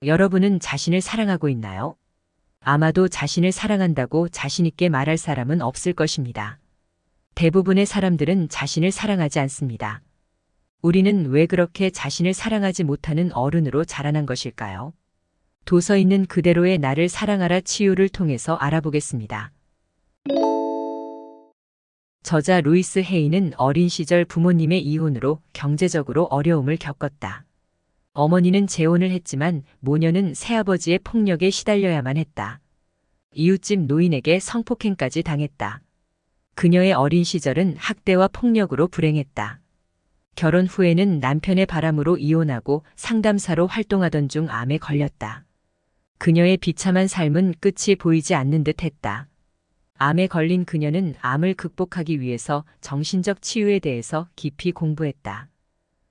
여러분은 자신을 사랑하고 있나요? 아마도 자신을 사랑한다고 자신있게 말할 사람은 없을 것입니다. 대부분의 사람들은 자신을 사랑하지 않습니다. 우리는 왜 그렇게 자신을 사랑하지 못하는 어른으로 자라난 것일까요? 도서 있는 그대로의 나를 사랑하라 치유를 통해서 알아보겠습니다. 저자 루이스 헤이는 어린 시절 부모님의 이혼으로 경제적으로 어려움을 겪었다. 어머니는 재혼을 했지만 모녀는 새아버지의 폭력에 시달려야만 했다. 이웃집 노인에게 성폭행까지 당했다. 그녀의 어린 시절은 학대와 폭력으로 불행했다. 결혼 후에는 남편의 바람으로 이혼하고 상담사로 활동하던 중 암에 걸렸다. 그녀의 비참한 삶은 끝이 보이지 않는 듯 했다. 암에 걸린 그녀는 암을 극복하기 위해서 정신적 치유에 대해서 깊이 공부했다.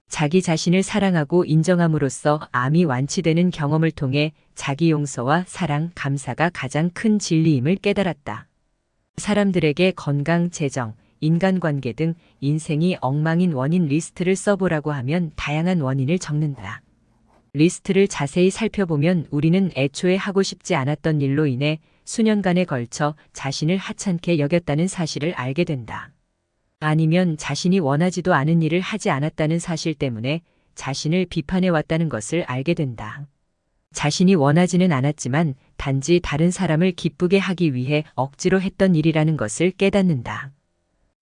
자기 자신을 사랑하고 인정함으로써 암이 완치되는 경험을 통해 자기 용서와 사랑, 감사가 가장 큰 진리임을 깨달았다. 사람들에게 건강, 재정, 인간관계 등 인생이 엉망인 원인 리스트를 써보라고 하면 다양한 원인을 적는다. 리스트를 자세히 살펴보면 우리는 애초에 하고 싶지 않았던 일로 인해 수년간에 걸쳐 자신을 하찮게 여겼다는 사실을 알게 된다. 아니면 자신이 원하지도 않은 일을 하지 않았다는 사실 때문에 자신을 비판해 왔다는 것을 알게 된다. 자신이 원하지는 않았지만 단지 다른 사람을 기쁘게 하기 위해 억지로 했던 일이라는 것을 깨닫는다.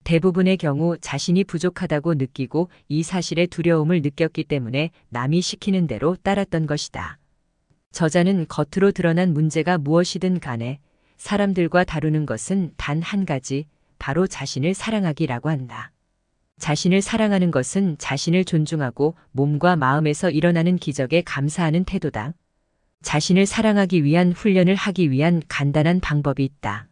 대부분의 경우 자신이 부족하다고 느끼고 이 사실에 두려움을 느꼈기 때문에 남이 시키는 대로 따랐던 것이다. 저자는 겉으로 드러난 문제가 무엇이든 간에 사람들과 다루는 것은 단 한 가지, 바로 자신을 사랑하기라고 한다. 자신을 사랑하는 것은 자신을 존중하고 몸과 마음에서 일어나는 기적에 감사하는 태도다. 자신을 사랑하기 위한 훈련을 하기 위한 간단한 방법이 있다.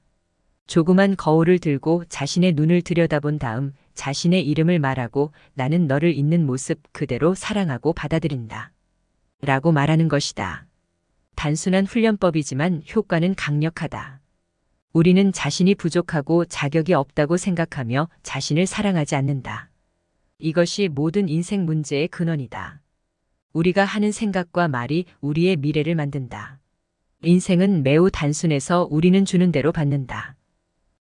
조그만 거울을 들고 자신의 눈을 들여다본 다음 자신의 이름을 말하고 나는 너를 있는 모습 그대로 사랑하고 받아들인다. 라고 말하는 것이다. 단순한 훈련법이지만 효과는 강력하다. 우리는 자신이 부족하고 자격이 없다고 생각하며 자신을 사랑하지 않는다. 이것이 모든 인생 문제의 근원이다. 우리가 하는 생각과 말이 우리의 미래를 만든다. 인생은 매우 단순해서 우리는 주는 대로 받는다.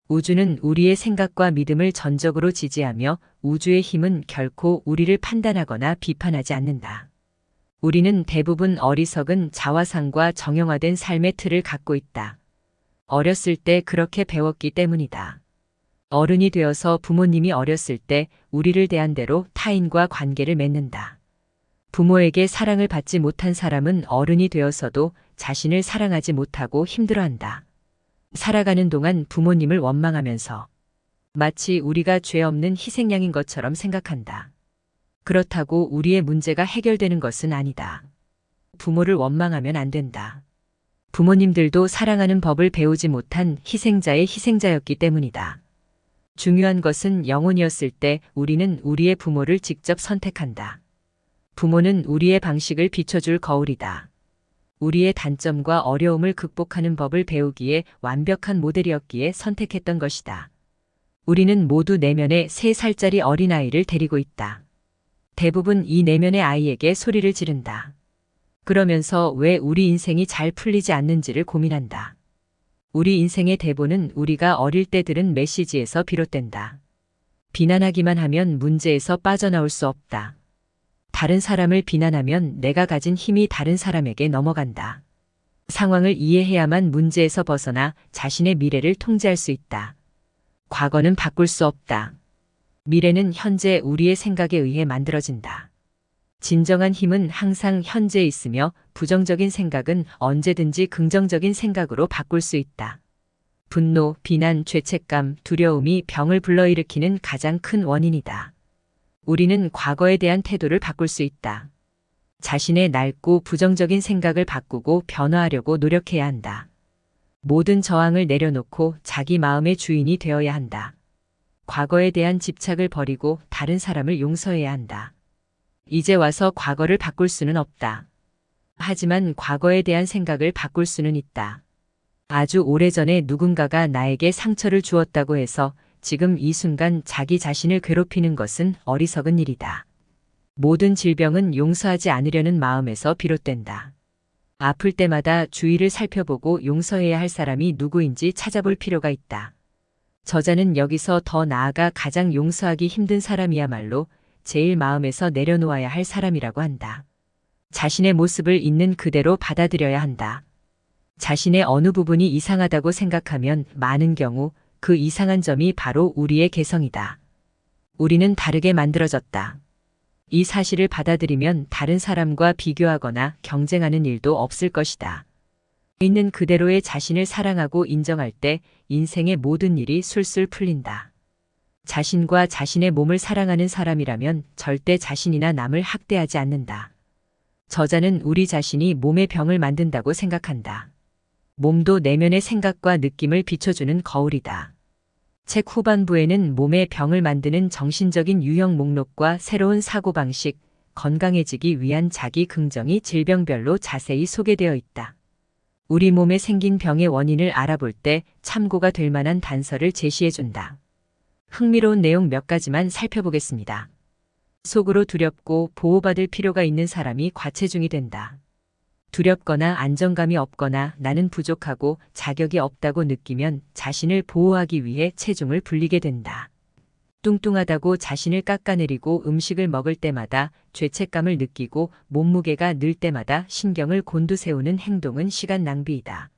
우주는 우리의 생각과 믿음을 전적으로 지지하며 우주의 힘은 결코 우리를 판단하거나 비판하지 않는다. 우리는 대부분 어리석은 자화상과 정형화된 삶의 틀을 갖고 있다. 어렸을 때 그렇게 배웠기 때문이다. 어른이 되어서 부모님이 어렸을 때 우리를 대한 대로 타인과 관계를 맺는다. 부모에게 사랑을 받지 못한 사람은 어른이 되어서도 자신을 사랑하지 못하고 힘들어한다. 살아가는 동안 부모님을 원망하면서 마치 우리가 죄 없는 희생양인 것처럼 생각한다. 그렇다고 우리의 문제가 해결되는 것은 아니다. 부모를 원망하면 안 된다. 부모님들도 사랑하는 법을 배우지 못한 희생자의 희생자였기 때문이다. 중요한 것은 영혼이었을 때 우리는 우리의 부모를 직접 선택한다. 부모는 우리의 방식을 비춰줄 거울이다. 우리의 단점과 어려움을 극복하는 법을 배우기에 완벽한 모델이었기에 선택했던 것이다. 우리는 모두 내면에 3살짜리 어린아이를 데리고 있다. 대부분 이 내면의 아이에게 소리를 지른다. 그러면서 왜 우리 인생이 잘 풀리지 않는지를 고민한다. 우리 인생의 대본은 우리가 어릴 때 들은 메시지에서 비롯된다. 비난하기만 하면 문제에서 빠져나올 수 없다. 다른 사람을 비난하면 내가 가진 힘이 다른 사람에게 넘어간다. 상황을 이해해야만 문제에서 벗어나 자신의 미래를 통제할 수 있다. 과거는 바꿀 수 없다. 미래는 현재 우리의 생각에 의해 만들어진다. 진정한 힘은 항상 현재에 있으며 부정적인 생각은 언제든지 긍정적인 생각으로 바꿀 수 있다. 분노, 비난, 죄책감, 두려움이 병을 불러일으키는 가장 큰 원인이다. 우리는 과거에 대한 태도를 바꿀 수 있다. 자신의 낡고 부정적인 생각을 바꾸고 변화하려고 노력해야 한다. 모든 저항을 내려놓고 자기 마음의 주인이 되어야 한다. 과거에 대한 집착을 버리고 다른 사람을 용서해야 한다. 이제 와서 과거를 바꿀 수는 없다. 하지만 과거에 대한 생각을 바꿀 수는 있다. 아주 오래전에 누군가가 나에게 상처를 주었다고 해서 지금 이 순간 자기 자신을 괴롭히는 것은 어리석은 일이다. 모든 질병은 용서하지 않으려는 마음에서 비롯된다. 아플 때마다 주위를 살펴보고 용서해야 할 사람이 누구인지 찾아볼 필요가 있다. 저자는 여기서 더 나아가 가장 용서하기 힘든 사람이야말로 제일 마음에서 내려놓아야 할 사람이라고 한다. 자신의 모습을 있는 그대로 받아들여야 한다. 자신의 어느 부분이 이상하다고 생각하면 많은 경우 그 이상한 점이 바로 우리의 개성이다. 우리는 다르게 만들어졌다. 이 사실을 받아들이면 다른 사람과 비교하거나 경쟁하는 일도 없을 것이다. 있는 그대로의 자신을 사랑하고 인정할 때 인생의 모든 일이 술술 풀린다. 자신과 자신의 몸을 사랑하는 사람이라면 절대 자신이나 남을 학대하지 않는다. 저자는 우리 자신이 몸의 병을 만든다고 생각한다. 몸도 내면의 생각과 느낌을 비춰주는 거울이다. 책 후반부에는 몸의 병을 만드는 정신적인 유형 목록과 새로운 사고방식, 건강해지기 위한 자기 긍정이 질병별로 자세히 소개되어 있다. 우리 몸에 생긴 병의 원인을 알아볼 때 참고가 될 만한 단서를 제시해준다. 흥미로운 내용 몇 가지만 살펴보겠습니다. 속으로 두렵고 보호받을 필요가 있는 사람이 과체중이 된다. 두렵거나 안정감이 없거나 나는 부족하고 자격이 없다고 느끼면 자신을 보호하기 위해 체중을 불리게 된다. 뚱뚱하다고 자신을 깎아내리고 음식을 먹을 때마다 죄책감을 느끼고 몸무게가 늘 때마다 신경을 곤두세우는 행동은 시간 낭비이다.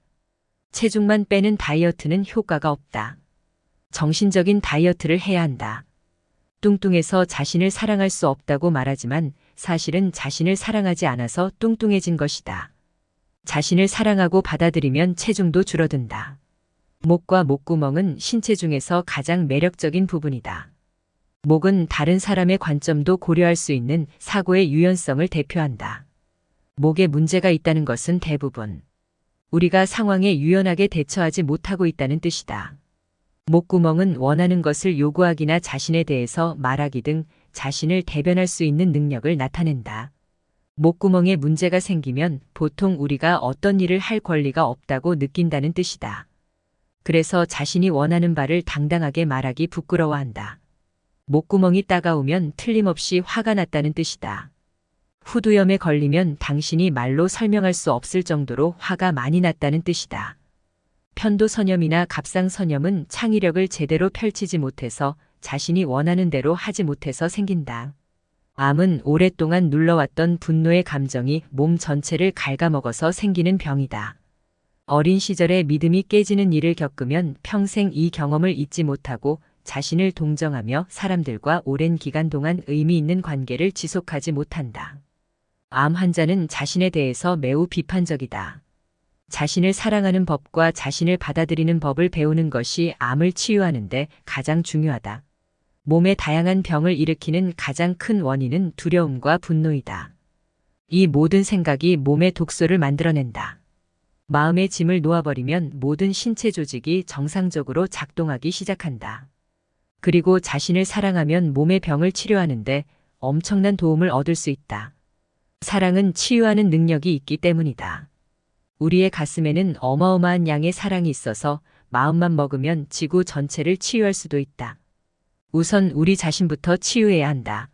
체중만 빼는 다이어트는 효과가 없다. 정신적인 다이어트를 해야 한다. 뚱뚱해서 자신을 사랑할 수 없다고 말하지만 사실은 자신을 사랑하지 않아서 뚱뚱해진 것이다. 자신을 사랑하고 받아들이면 체중도 줄어든다. 목과 목구멍은 신체 중에서 가장 매력적인 부분이다. 목은 다른 사람의 관점도 고려할 수 있는 사고의 유연성을 대표한다. 목에 문제가 있다는 것은 대부분 우리가 상황에 유연하게 대처하지 못하고 있다는 뜻이다. 목구멍은 원하는 것을 요구하기나 자신에 대해서 말하기 등 자신을 대변할 수 있는 능력을 나타낸다. 목구멍에 문제가 생기면 보통 우리가 어떤 일을 할 권리가 없다고 느낀다는 뜻이다. 그래서 자신이 원하는 바를 당당하게 말하기 부끄러워한다. 목구멍이 따가우면 틀림없이 화가 났다는 뜻이다. 후두염에 걸리면 당신이 말로 설명할 수 없을 정도로 화가 많이 났다는 뜻이다. 편도선염이나 갑상선염은 창의력을 제대로 펼치지 못해서 자신이 원하는 대로 하지 못해서 생긴다. 암은 오랫동안 눌러왔던 분노의 감정이 몸 전체를 갉아먹어서 생기는 병이다. 어린 시절에 믿음이 깨지는 일을 겪으면 평생 이 경험을 잊지 못하고 자신을 동정하며 사람들과 오랜 기간 동안 의미 있는 관계를 지속하지 못한다. 암 환자는 자신에 대해서 매우 비판적이다. 자신을 사랑하는 법과 자신을 받아들이는 법을 배우는 것이 암을 치유하는 데 가장 중요하다. 몸의 다양한 병을 일으키는 가장 큰 원인은 두려움과 분노이다. 이 모든 생각이 몸의 독소를 만들어낸다. 마음의 짐을 놓아버리면 모든 신체 조직이 정상적으로 작동하기 시작한다. 그리고 자신을 사랑하면 몸의 병을 치료하는데 엄청난 도움을 얻을 수 있다. 사랑은 치유하는 능력이 있기 때문이다. 우리의 가슴에는 어마어마한 양의 사랑이 있어서 마음만 먹으면 지구 전체를 치유할 수도 있다. 우선 우리 자신부터 치유해야 한다.